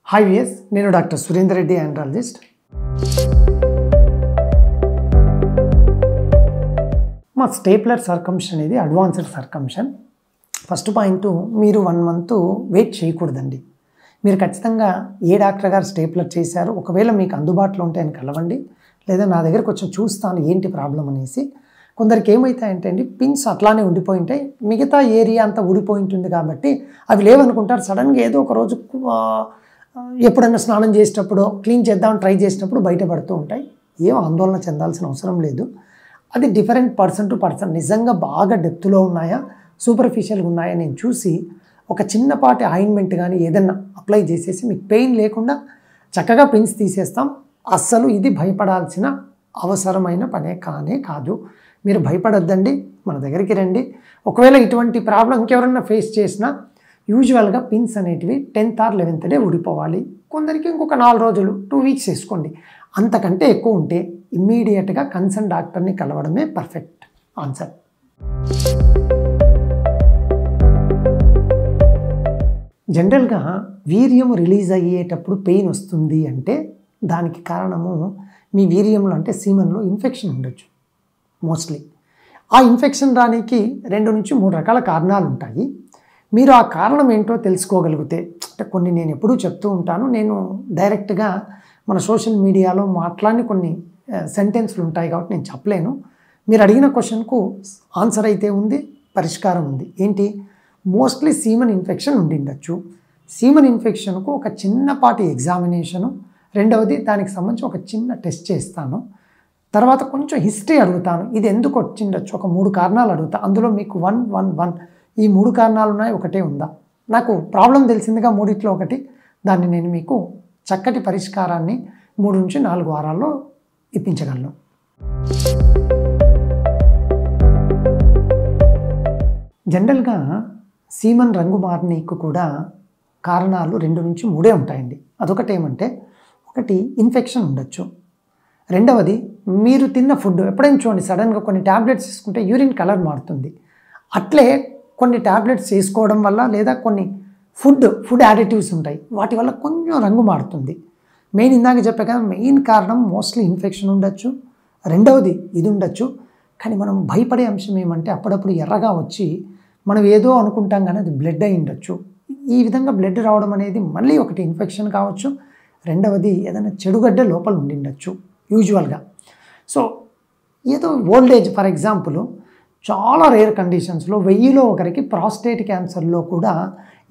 Hi VS, నేను doctor Surender Reddy, andrologist. మా stapler సర్కంషన్ అనేది అడ్వాన్స్డ్ సర్కంషన్. ఫస్ట్ పాయింట్, మీరు 1 month వెయిట్ చేయకూడదండి. మీరు ఖచ్చితంగా ఏ డాక్టర్ గారు స్టేప్లర్ చేశారు, ఒకవేళ మీకు అందుబాటులో ఉంటే ఆయన కలవండి, లేదా నా దగ్గర కొంచెం చూస్తాను ఏంటి ప్రాబ్లం అనేసి. కొందరికి ఏమవుతాయంటే అండి, పిన్స్ అట్లానే ఉండిపోయి ఉంటాయి, మిగతా ఏరియా అంతా ఊడిపోయి ఉంటుంది కాబట్టి అవి లేవనుకుంటారు. సడన్గా ఏదో ఒక రోజు ఎప్పుడైనా స్నానం చేసేటప్పుడు క్లీన్ చేద్దామని ట్రై చేసినప్పుడు బయటపడుతూ ఉంటాయి. ఏం ఆందోళన చెందాల్సిన అవసరం లేదు. అది డిఫరెంట్ పర్సన్ టు పర్సన్. నిజంగా బాగా డెప్త్లో ఉన్నాయా, సూపర్ఫిషియల్గా ఉన్నాయా నేను చూసి ఒక చిన్నపాటి ఆయింట్మెంట్ కానీ ఏదన్నా అప్లై చేసేసి మీకు పెయిన్ లేకుండా చక్కగా పిన్స్ తీసేస్తాం. అస్సలు ఇది భయపడాల్సిన అవసరమైన పనే కాదు. మీరు భయపడొద్దండి, మన దగ్గరికి రండి. ఒకవేళ ఇటువంటి ప్రాబ్లం ఇంకెవరన్నా ఫేస్ చేసినా యూజువల్గా పిన్స్ అనేటివి 10th or 11th డే ఊడిపోవాలి. కొందరికి ఇంకొక 4 రోజులు 2 weeks వేసుకోండి. అంతకంటే ఎక్కువ ఉంటే ఇమ్మీడియట్గా కన్సర్న్ డాక్టర్ని కలవడమే పర్ఫెక్ట్ ఆన్సర్. జనరల్గా వీర్యం రిలీజ్ అయ్యేటప్పుడు పెయిన్ వస్తుంది అంటే దానికి కారణము మీ వీర్యంలో అంటే సీమన్లో ఇన్ఫెక్షన్ ఉండొచ్చు మోస్ట్లీ. ఆ ఇన్ఫెక్షన్ రానికి 2 నుంచి 3 రకాల కారణాలు ఉంటాయి. మీరు ఆ కారణం ఏంటో తెలుసుకోగలిగితే, అంటే కొన్ని నేను ఎప్పుడూ చెప్తూ ఉంటాను, నేను డైరెక్ట్గా మన సోషల్ మీడియాలో మాట్లాడిన కొన్ని సెంటెన్స్లు ఉంటాయి కాబట్టి నేను చెప్పలేను. మీరు అడిగిన క్వశ్చన్కు ఆన్సర్ అయితే ఉంది, పరిష్కారం ఉంది. ఏంటి? మోస్ట్లీ సీమన్ ఇన్ఫెక్షన్ ఉండిండొచ్చు. సీమన్ ఇన్ఫెక్షన్కు ఒక చిన్నపాటి ఎగ్జామినేషను, రెండవది దానికి సంబంధించి ఒక చిన్న టెస్ట్ చేస్తాను. తర్వాత కొంచెం హిస్టరీ అడుగుతాను, ఇది ఎందుకు వచ్చిండొచ్చు, ఒక 3 కారణాలు అడుగుతా. అందులో మీకు 1 ఈ 3 కారణాలు ఉన్నాయి, ఒకటే ఉందా, నాకు ప్రాబ్లం తెలిసిందిగా మూడిట్లో ఒకటి, దాన్ని నేను మీకు చక్కటి పరిష్కారాన్ని 3 నుంచి 4 వారాల్లో ఇప్పించగలను. జనరల్గా సీమన్ రంగు మారనీకు కూడా కారణాలు 2 నుంచి 3 ఉంటాయండి. అదొకటి ఏమంటే, ఒకటి ఇన్ఫెక్షన్ ఉండొచ్చు, రెండవది మీరు తిన్న ఫుడ్. ఎప్పుడైనా చూడండి, సడన్గా కొన్ని ట్యాబ్లెట్స్ తీసుకుంటే యూరిన్ కలర్ మారుతుంది. అట్లే కొన్ని ట్యాబ్లెట్స్ వేసుకోవడం వల్ల లేదా కొన్ని ఫుడ్ యాడిటివ్స్ ఉంటాయి, వాటి వల్ల కొంచెం రంగు మారుతుంది. మెయిన్ ఇందాక చెప్పే కదా, మెయిన్ కారణం మోస్ట్లీ ఇన్ఫెక్షన్ ఉండొచ్చు, రెండవది ఇది ఉండొచ్చు. కానీ మనం భయపడే అంశం ఏమంటే, అప్పుడప్పుడు ఎర్రగా వచ్చి మనం ఏదో అనుకుంటాం కానీ అది బ్లడ్ అయి ఉండొచ్చు. ఈ విధంగా బ్లడ్ రావడం అనేది మళ్ళీ ఒకటి ఇన్ఫెక్షన్ కావచ్చు, రెండవది ఏదైనా చెడుగడ్డ లోపల ఉండిండొచ్చు యూజువల్గా. సో ఏదో ఓల్డ్ ఏజ్, ఫర్ ఎగ్జాంపుల్ చాలా రేర్ కండిషన్స్లో 1000లో ఒకరికి ప్రాస్టేట్ క్యాన్సర్లో కూడా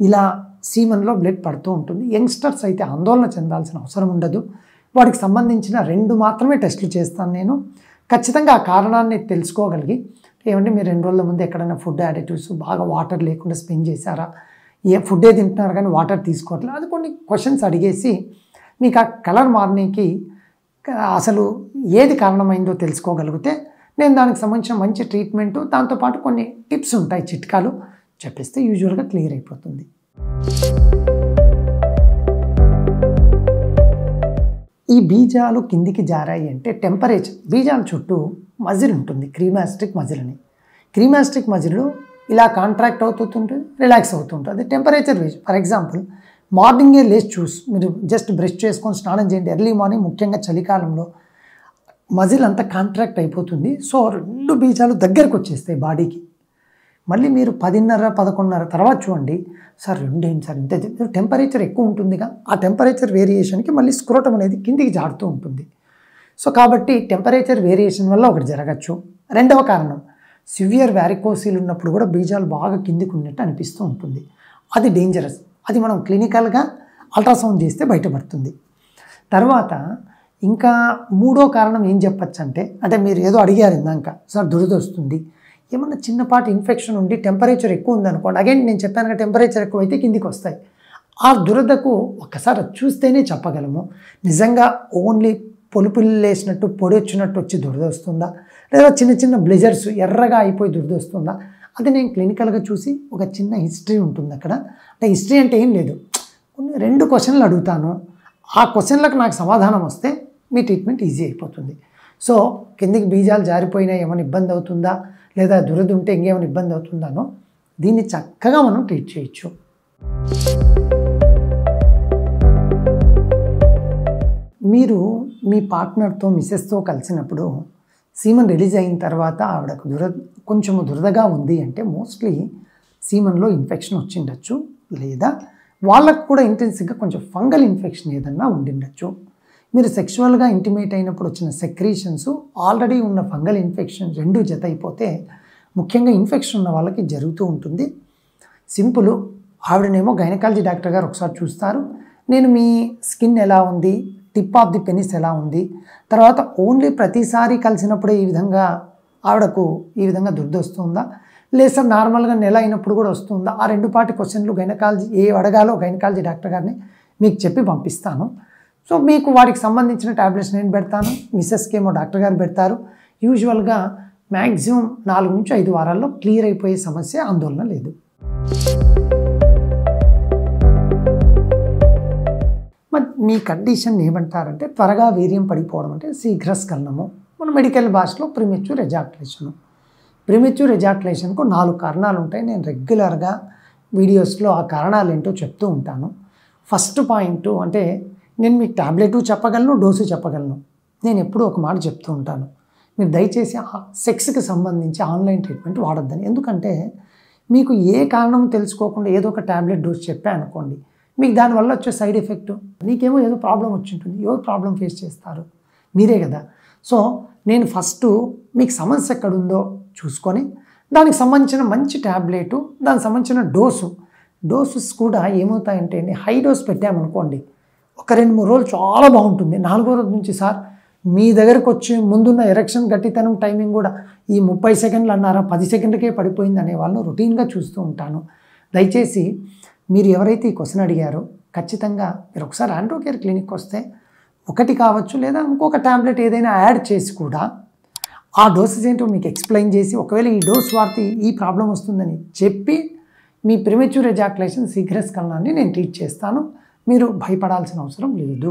ఇలా సీమన్లో బ్లడ్ పడుతూ ఉంటుంది. యంగ్స్టర్స్ అయితే ఆందోళన చెందాల్సిన అవసరం ఉండదు. వాటికి సంబంధించిన 2 మాత్రమే టెస్టులు చేస్తాను నేను. ఖచ్చితంగా ఆ కారణాన్ని తెలుసుకోగలిగి, ఏమంటే మీరు 2 రోజుల ముందు ఎక్కడైనా ఫుడ్ యాడిటివ్స్ బాగా వాటర్ లేకుండా స్పెండ్ చేశారా, ఏ ఫుడ్డే తింటున్నారు కానీ వాటర్ తీసుకోవట్లేదు, అది కొన్ని క్వశ్చన్స్ అడిగేసి మీకు ఆ కలర్ మారనీకి అసలు ఏది కారణమైందో తెలుసుకోగలిగితే నేను దానికి సంబంధించిన మంచి ట్రీట్మెంటు, దాంతోపాటు కొన్ని టిప్స్ ఉంటాయి, చిట్కాలు చెప్పిస్తే యూజువల్గా క్లియర్ అయిపోతుంది. ఈ బీజాలు కిందికి జారాయి అంటే టెంపరేచర్, బీజాల చుట్టూ మజిల్ ఉంటుంది, క్రీమాస్టిక్ మజిల్ అని. క్రీమాస్టిక్ మజిల్ ఇలా కాంట్రాక్ట్ అవుతుంటుంది, రిలాక్స్ అవుతుంటుంది. అది టెంపరేచర్ వేజ్. ఫర్ ఎగ్జాంపుల్, మార్నింగే లేచి మీరు జస్ట్ బ్రష్ చేసుకొని స్నానం చేయండి. ఎర్లీ మార్నింగ్, ముఖ్యంగా చలికాలంలో మజిల్ అంతా కాంట్రాక్ట్ అయిపోతుంది. సో 2 బీజాలు దగ్గరకు వచ్చేస్తాయి బాడీకి. మళ్ళీ మీరు 10:30, 11:30 తర్వాత చూడండి, సార్ 2 ఏంటి సార్ ఇంత, టెంపరేచర్ ఎక్కువ ఉంటుందిగా, ఆ టెంపరేచర్ వేరియేషన్కి మళ్ళీ స్క్రోటం అనేది కిందికి జారుతూ ఉంటుంది. సో కాబట్టి టెంపరేచర్ వేరియేషన్ వల్ల ఒకటి జరగచ్చు. రెండవ కారణం, సివియర్ వ్యారికోసిల్ ఉన్నప్పుడు కూడా బీజాలు బాగా కిందికి ఉన్నట్టు అనిపిస్తూ ఉంటుంది. అది డేంజరస్. అది మనం క్లినికల్గా అల్ట్రాసౌండ్ చేస్తే బయటపడుతుంది. తర్వాత ఇంకా 3వ కారణం ఏం చెప్పచ్చు అంటే మీరు ఏదో అడిగారు ఇందాక, సార్ దురద వస్తుంది, ఏమన్నా చిన్నపాటి ఇన్ఫెక్షన్ ఉండి టెంపరేచర్ ఎక్కువ ఉందనుకోండి. అగైన్ నేను చెప్పాను, టెంపరేచర్ ఎక్కువ అయితే కిందికి వస్తాయి. ఆ దురదకు ఒక్కసారి చూస్తేనే చెప్పగలము, నిజంగా ఓన్లీ పొలుపులేసినట్టు పొడి వచ్చినట్టు వచ్చి దురద వస్తుందా, లేదా చిన్న చిన్న బ్లెజర్స్ ఎర్రగా అయిపోయి దురద వస్తుందా. అది నేను క్లినికల్గా చూసి ఒక చిన్న హిస్టరీ ఉంటుంది అక్కడ. అంటే హిస్టరీ అంటే ఏం లేదు, కొన్ని 2 క్వశ్చన్లు అడుగుతాను, ఆ క్వశ్చన్లకు నాకు సమాధానం వస్తే మీ ట్రీట్మెంట్ ఈజీ అయిపోతుంది. సో కిందికి బీజాలు జారిపోయినా ఏమైనా ఇబ్బంది అవుతుందా, లేదా దురద ఉంటే ఇంకేమైనా ఇబ్బంది అవుతుందానో దీన్ని చక్కగా మనం ట్రీట్ చేయొచ్చు. మీరు మీ పార్ట్నర్తో మిసెస్తో కలిసినప్పుడు సీమన్ రిలీజ్ అయిన తర్వాత ఆవిడకు కొంచెము దురదగా ఉంది అంటే మోస్ట్లీ సీమన్లో ఇన్ఫెక్షన్ వచ్చిండొచ్చు, లేదా వాళ్ళకు కూడా ఇంటెన్సివ్గా కొంచెం ఫంగల్ ఇన్ఫెక్షన్ ఏదన్నా ఉండిండొచ్చు. మీరు సెక్షువల్గా ఇంటిమేట్ అయినప్పుడు వచ్చిన సెక్రీషన్స్ ఆల్రెడీ ఉన్న ఫంగల్ ఇన్ఫెక్షన్ రెండు జత అయిపోతే ముఖ్యంగా ఇన్ఫెక్షన్ ఉన్న వాళ్ళకి జరుగుతూ ఉంటుంది. సింపుల్, ఆవిడనేమో గైనకాలజీ డాక్టర్ గారు ఒకసారి చూస్తారు, నేను మీ స్కిన్ ఎలా ఉంది, టిప్ ఆఫ్ ది పెనిస్ ఎలా ఉంది, తర్వాత ఓన్లీ ప్రతిసారి కలిసినప్పుడే ఈ విధంగా ఆవిడకు ఈ విధంగా దుర్ద వస్తుందా, లేదు సార్ నార్మల్గా నెల అయినప్పుడు కూడా వస్తుందా, ఆ రెండు పాటి క్వశ్చన్లు గైనకాలజీ ఏ అడగాలో గైనకాలజీ డాక్టర్ గారిని మీకు చెప్పి పంపిస్తాను. సో మీకు వాటికి సంబంధించిన ట్యాబ్లెట్స్ నేను పెడతాను, మిస్సెస్కి ఏమో డాక్టర్ గారు పెడతారు. యూజువల్గా మ్యాక్సిమం 4 నుంచి 5 వారాల్లో క్లియర్ అయిపోయే సమస్య, ఆందోళన లేదు. మరి మీ కండిషన్ ఏమంటారంటే త్వరగా వీర్యం పడిపోవడం అంటే శీఘ్రస్ఖలనము, మన మెడికల్ భాషలో ప్రిమెచ్యూర్ ఎజాక్యులేషను. ప్రిమెచ్యూర్ ఎజాక్యులేషన్కు 4 కారణాలు ఉంటాయి. నేను రెగ్యులర్గా వీడియోస్లో ఆ కారణాలు ఏంటో చెప్తూ ఉంటాను. ఫస్ట్ పాయింట్ అంటే నేను మీకు ట్యాబ్లెటు చెప్పగలను, డోసు చెప్పగలను. నేను ఎప్పుడూ ఒక మాట చెప్తూ ఉంటాను, మీరు దయచేసి సెక్స్కి సంబంధించి ఆన్లైన్ ట్రీట్మెంట్ వాడొద్దని. ఎందుకంటే మీకు ఏ కారణం తెలుసుకోకుండా ఏదో ఒక ట్యాబ్లెట్ డోస్ చెప్పానుకోండి, మీకు దానివల్ల వచ్చే సైడ్ ఎఫెక్ట్, నీకేమో ఏదో ప్రాబ్లం వచ్చి ఉంటుంది, ఎవరు ప్రాబ్లం ఫేస్ చేస్తారు, మీరే కదా. సో నేను ఫస్ట్ మీకు సమస్య ఎక్కడుందో చూసుకొని దానికి సంబంధించిన మంచి ట్యాబ్లెటు, దానికి సంబంధించిన డోసెస్ కూడా ఏమవుతాయంటే హై డోస్ పెట్టామనుకోండి, ఒక 2-3 రోజులు చాలా బాగుంటుంది. 4వ రోజు నుంచి సార్ మీ దగ్గరకు వచ్చే ముందున్న ఎరెక్షన్ గట్టితనం టైమింగ్ కూడా ఈ 30 సెకండ్లు అన్నారా 10 సెకండ్లకే పడిపోయింది అనే వాళ్ళను రొటీన్గా చూస్తూ ఉంటాను. దయచేసి మీరు ఎవరైతే ఈ క్వశ్చన్ అడిగారో ఖచ్చితంగా మీరు ఒకసారి ఆండ్రోకేర్ క్లినిక్ వస్తే ఒకటి కావచ్చు, లేదా ఇంకొక ట్యాబ్లెట్ ఏదైనా యాడ్ చేసి కూడా ఆ డోసెస్ ఏంటో మీకు ఎక్స్ప్లెయిన్ చేసి, ఒకవేళ ఈ డోస్ వాడితే ఈ ప్రాబ్లం వస్తుందని చెప్పి మీ ప్రిమెచ్యూర్ ఎజాక్యులేషన్ శీఘ్రస్ఖలనాన్ని నేను ట్రీట్ చేస్తాను. మీరు భయపడాల్సిన అవసరం లేదు.